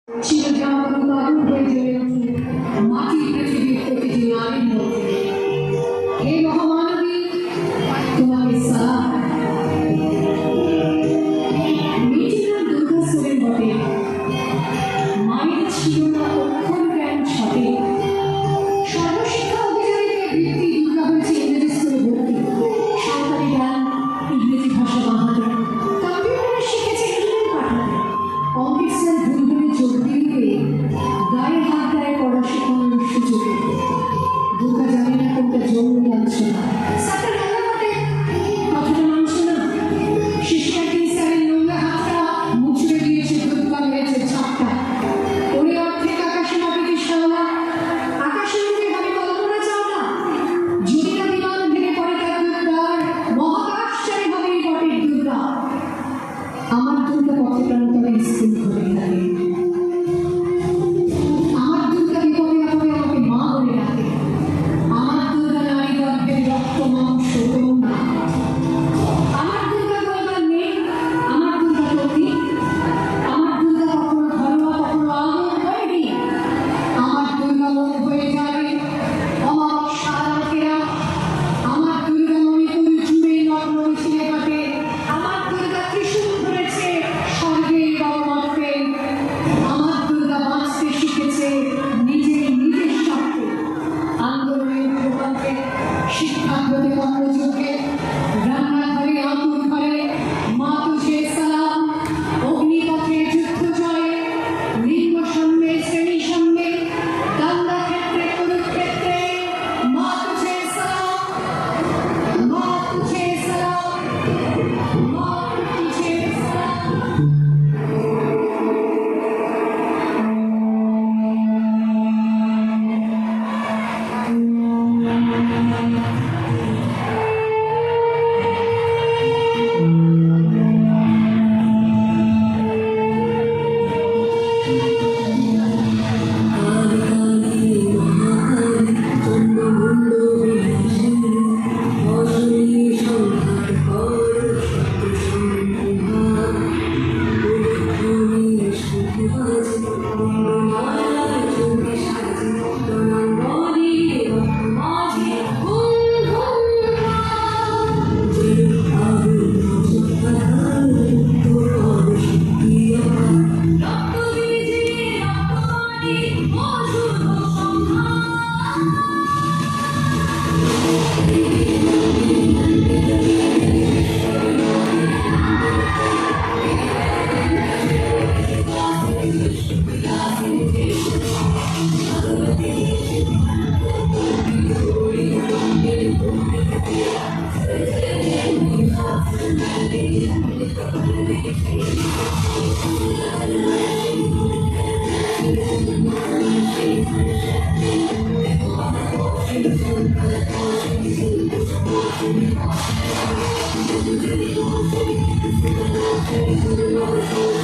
মাটির পৃথিবীর প্রতিটি নারীর মধ্যে হে মহামানবী তোমাকে সালাম। মেয়েটির দুর্গা সোরেন বটে, মায়ের ছিল না অক্ষর জ্ঞান ছটে। সর্বশিক্ষা অভিযানে বৃত্তি দুর্গা হয়েছে ইংরেজি স্কুলে ভর্তি, সরকারি জ্ঞান ইংরেজি ভাষা বাহাদুর, কম্পিউটারে শিখেছে ইমেল পাঠাতে, অঙ্কের স্যার ভুল ভুলে যোগ দিয়ে গায়ে হাত দেয় পড়া শেখানোর সুযোগে। দুর্গা জানে না কোনটা জন্ম জানছে না, স্যারটা নোংরা বটে, কথাটা মানছে না। শিশু একদিন স্যারের নোংরা হাতটা মুচড়ে দিয়েছে, দুর্গা মেরেছে ঝাপটা। ওরে অর্ধেক আকাশে মাটিতে শাওলা, আকাশে উঠে ভাবে কল্পনা চাওলা। যদি না বিমান ভেঙে পড়ে তার দুর্গার, মহাকাশচারী হবে এই বটের দুর্গা। আমার দুর্গা পথে প্রান্তরে স্কুল ঘরে থাকে, আমার দুর্গা বিপদে আপদে আমাকে মা বলে ডাকে। আমার দুর্গা নারী গর্ভের রক্ত মাংস করুণা। আমার দুর্গা গর্বার নেই, আমার দুর্গা তৈরি, আমার দুর্গা কখনো ঘরোয়া কখনো আগুন তৈরি। আমার দুর্গা মন হয়ে যায় অমাবস্যা আলোকেরা। আমার দুর্গা মণিপুর জুড়ে নগ্ন মিছিলে কাটে। আমার দুর্গা ত্রিশূল ধরেছে স্বর্গের গণমাত্রে। আমার দুর্গা বাঁচতে শিখেছে নিজের স্বার্থে। আন্দোলনের প্রকল্পে শিক্ষাগ্রতে কর্মযোগে রান্নাঘরে আগুন ঘরে মা তুঝে সালাম। অগ্নিপথে যুদ্ধ জয়ে লিঙ্গ সামনে শ্রেণী সামনে দাঙ্গা ক্ষেত্রে কুরুক্ষেত্রে মা তুঝে সালাম, মা তুঝে সালাম, মা তুঝে সালাম। Thank you.